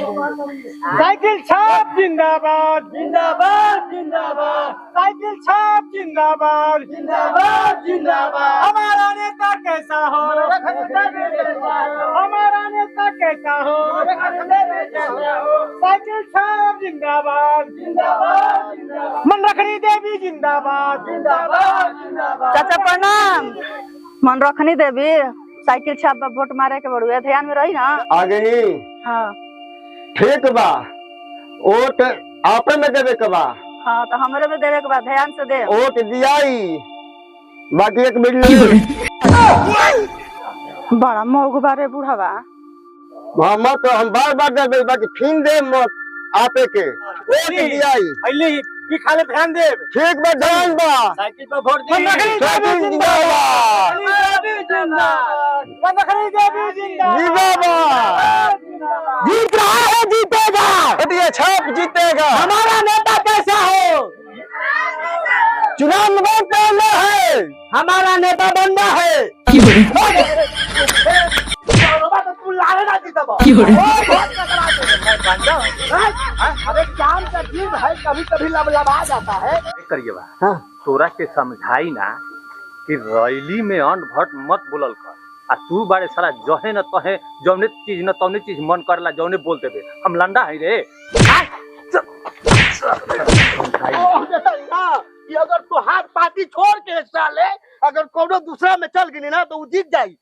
Cycle छाप जिंदाबाद जिंदाबाद जिंदाबाद। साइकिल छाप जिंदाबाद जिंदाबाद जिंदाबाद। हमारा नेता कैसा हो, हमारा नेता कैसा हो। साइकिल छाप जिंदाबाद जिंदाबाद जिंदाबाद। मनरखनी देवी जिंदाबाद जिंदाबाद जिंदाबाद। चाचा प्रणाम। मनरखनी देवी साइकिल छाप वोट मारे के बड़ुए ध्यान में रही ना। आ गई। हाँ ठीक बा, वोट आपे में देवे के बा। हाँ तो हमारे में देवे के बाद ध्यान से दे। वोट दियाई, बाकी एक बिल्ली बड़ा मोह बारे बुढ़ावा। मोहम्मद तो हम बार बार दे, बाकी फिर दे मत आपे के। वोट दियाई पहले ही खाले ध्यान दे। ठीक बा, ध्यान बा। साइकिल पर वोट दी। साइकिल जिंदाबाद जिंदाबाद। जीत रहा है, जीतेगा। ये छाप जीतेगा। हमारा नेता कैसा हो, चुनाव में पहले है। हमारा नेता बंदा है। अरे जान का जीव है, कभी कभी लबलबा जाता है। करिए बा तोरा के समझाई ना कि रैली में अंड भट मत बोलल कर। आ तू बारे सारा जहे न तहे जौने चीज न तौने चीज मन करला जौने बोल देबे। हम लंडा है रे। कि अगर तू हाथ पार्टी छोड़ के साले अगर कोनो दूसरा में चल गई ना तो वो जीत जाई।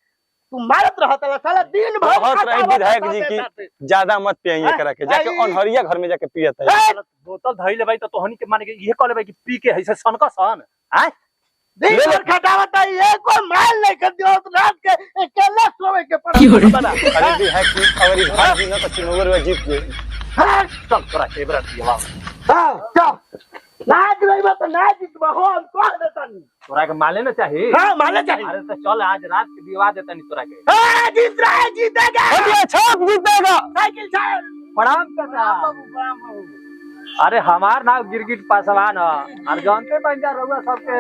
तू मारत रहता साला दिन भर। बहुत रही विधायक जी की ज्यादा मत पिए करा के जाके अनहरिया घर में जाके पियत है। बोतल धई लेबै त तोहनी के माने के इहे कह लेबै कि पी के है सन का सन। आय दिन भर खटावत है, ये कोई माल नहीं कर दियो तो रात के अकेले सोवे के पड़ा बना। अरे विधायक की अगर इस भाई जी ना तो चुनाव में जीत गए। सब तोरा के बरा दिया। हां चल नाच नहीं बा तो नाच जीतबा हो। हम कह देतनी तोरा के माले न चाहिए। हां माले चाहिए। अरे तो चल आज रात के दिवा देतनी तोरा के। हां जीत रहा है, जीतेगा। ये छाप जीतेगा। साइकिल छाप। प्रणाम काका। अरे हमार नाम गिरगिट पासवान है। और जानते पंजा रउआ सबके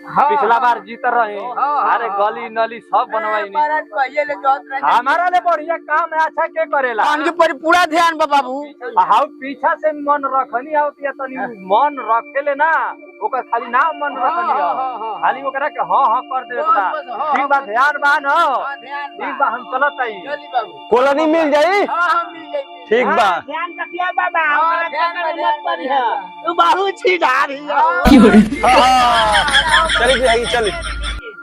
पिछला बार जीत रहे। अरे गली नली सब बनवाई हमारा ले बढ़िया काम है। अच्छा के करेला उनके पर पूरा ध्यान बा बाबू। हाउ पीछा से मन रखनी होती है तनी मन रखेले ना ओकर खाली नाम मन रखनी है। खाली ओकरा के हां हां कर दे बा। ठीक बा, ध्यान बा न। ठीक बा, हम चलत आई। कॉलोनी मिल जाई। हां मिल जाई। ठीक बा, ध्यान रखिया बाबा। तू बहुत छिड़ा रही है। चलिए विधायक चलिए।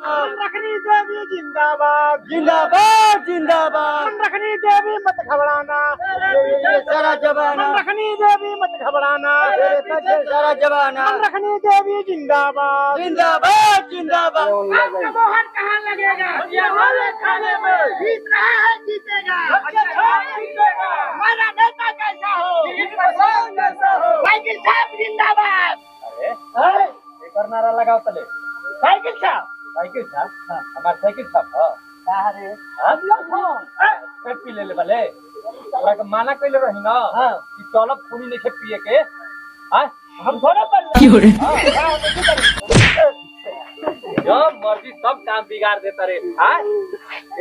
रखनी देवी जिंदाबाद जिंदाबाद जिंदाबाद। रखनी देवी मत घबराना, सारा जवाना। रखनी देवी मत घबराना, सारा जवाना। रखनी देवी जिंदाबाद जिंदाबाद जिंदाबाद। मोहन कहाँ लगेगा, ये खाने में। जीत रहा है, जीतेगा। जीतेगा। हमारा नेता कैसा हो, कैसा हो। साइकिल छाप जिंदाबाद। अरे एकर नारा लगाओ तले। साइकिल छाप। साइकिल छाप हमार साइकिल छाप ह कहाँ रे पेट पी ले बले। तोरा के माना कइले रही ना कि चलब खूनी नहीं के पिए के। हां हम थोड़ा पर जब मर्जी सब काम बिगाड़ देता रे। हां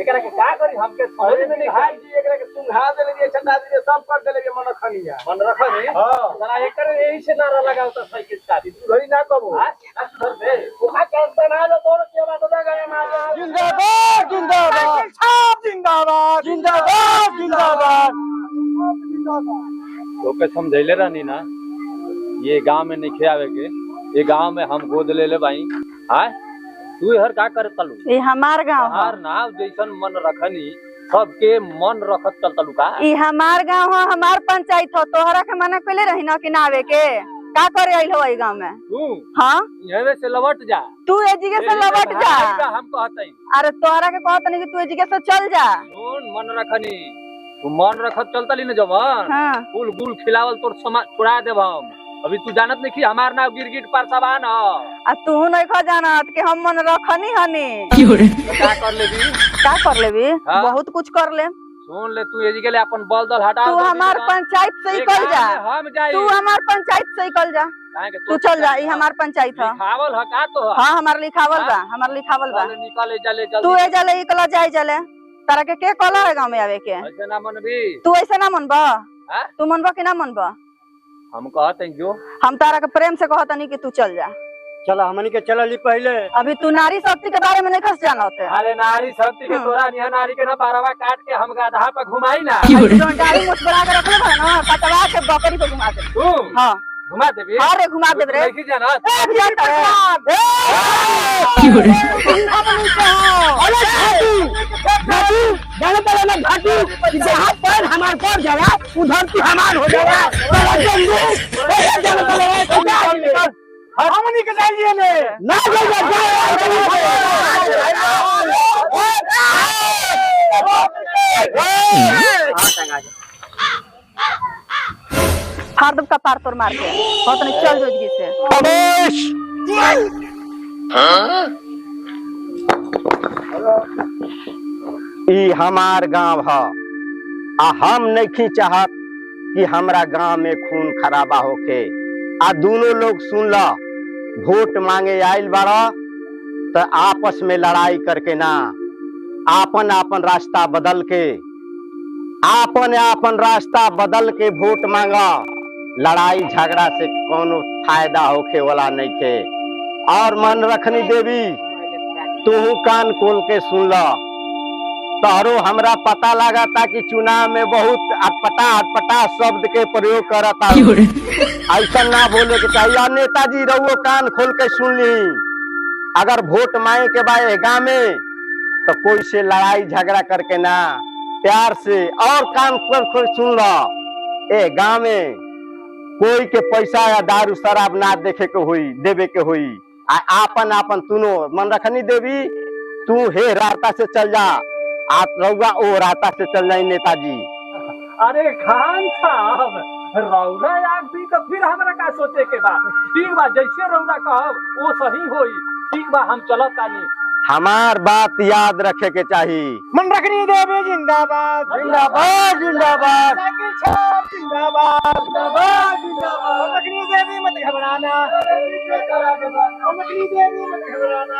एकरा के का करी हमके समझ में नहीं। हां जी एकरा के सुंघा देले दिए, छंदा दिए, सब कर देले के मन खनिया मन रखनी। हां जरा एकर यही से नारा लगाओ त साइकिल छाप तू घरी ना कबो। हां सुधर दे ओका के बना दो तोर के बात हो गया मार। जिंदाबाद जिंदाबाद। छाप जिंदाबाद जिंदाबाद जिंदाबाद। तो के समझैले रहनी ना ये गांव में नहीं आवे के। ये गांव में हम गोद ले ले भाई। हां तू हर का करे तलू। ये हमार गांव है। हमार नाव जैसन मन रखनी सबके मन रखत चल तलू का। ये हमार गांव है, हमार पंचायत हो। तोहरा के मना कइले रही ना कि ना आवे के। का करे आइल हो ई गांव में। तू हां यहे से लवट जा। तू एजिगे से लौट जा। हम कहतई अरे तोहरा के कहत नहीं कि तू एजिगे से चल जा। सुन मन रखनी तू मन रखत चलतली न जवान। हां फूल गुल खिलावल तोर समाज छुड़ा देब हम। अभी तू जानत नहीं कि हमार नाम गिरगिट पारसावान ह। आ तू नहीं खा जानत कि हम मन रखनी हनी। क्या कर लेबी, का कर लेबी। हाँ? बहुत कुछ कर ले। सुन ले तू एजी के लिए अपन बल दल हटा। तू हमार पंचायत से निकल जा। हम जाई। तू हमार पंचायत से निकल जा। तू चल जा। ई हमार पंचायत है। लिखावल ह का तो। हां हमार लिखावल बा, हमार लिखावल बा। निकले जा ले जल्दी। तू ए जा ले इकला जाई जा ले। तारा के कहला है गाँव में आवे के? ऐसे ना मनबी। तू ऐसे ना मनबा? हाँ? तू मनबा कि ना मनबा? हम कहते हैं जो हम तारा के प्रेम से कहता नहीं कि तू चल जा। चला हमनी के चलली पहले। अभी तू नारी शक्ति के बारे में नहीं खस जाना होते। अरे नारी शक्ति के तोरा निया नारी के ना बारवा काट के हम गधा पे घुमाई ना। डाली मुस्कुरा के रखले बा ना, कटवा के बकरी पे घुमा दे। तुम हां घुमा देबी? अरे घुमा दे रे। नहीं जाना जाने पड़े ना घाटी जहाँ पर हमारे पर जावा उधर की हमार हो जावा। हमनी के जाइए ने ना हार्दव का पार तोड़ मार के बहुत नहीं चल जोगी से। खामोश। ई हमार गांव है आ हम नहीं चाहत कि हमरा गांव में खून खराबा होके। आ दोनों लोग सुन ला, वोट मांगे आइल बाड़ा तो आपस में लड़ाई करके ना, आपन आपन रास्ता बदल के, आपन आपन रास्ता बदल के वोट मांगा। लड़ाई झगड़ा से कोनो फायदा होके वाला नहीं थे। और मन रखनी देवी, तू कान खोल के सुन ला। तोहरो हमरा पता लगा था कि चुनाव में बहुत अटपटा शब्द के प्रयोग करता। ऐसा ना बोले के चाहिए। नेताजी रहुओ कान खोल के सुन ली। अगर वोट मांगे के बाद गाँव में तो कोई से लड़ाई झगड़ा करके ना, प्यार से और कान खोल सुन लो। ए गाँव में कोई के पैसा या दारू शराब ना देखे के हुई, देवे के हुई। आपन आपन तुनो मन रखनी देवी। तू हे रास्ता से चल जा, आप रउआ ओ रास्ता से चल जाई नेताजी। अरे खान साहब रौरा आग भी तो फिर हमरा का सोचे के बा। ठीक बा, जैसे रौरा कहब वो सही होई। ठीक बा, हम चलत तानी। हमार बात याद रखे के चाहिए। मन रखनी देवी जिंदाबाद जिंदाबाद जिंदाबाद। साइकिल छाप जिंदाबाद जिंदाबाद जिंदाबाद। मन रखनी देवी मत घबराना। मन रखनी देवी मत घबराना।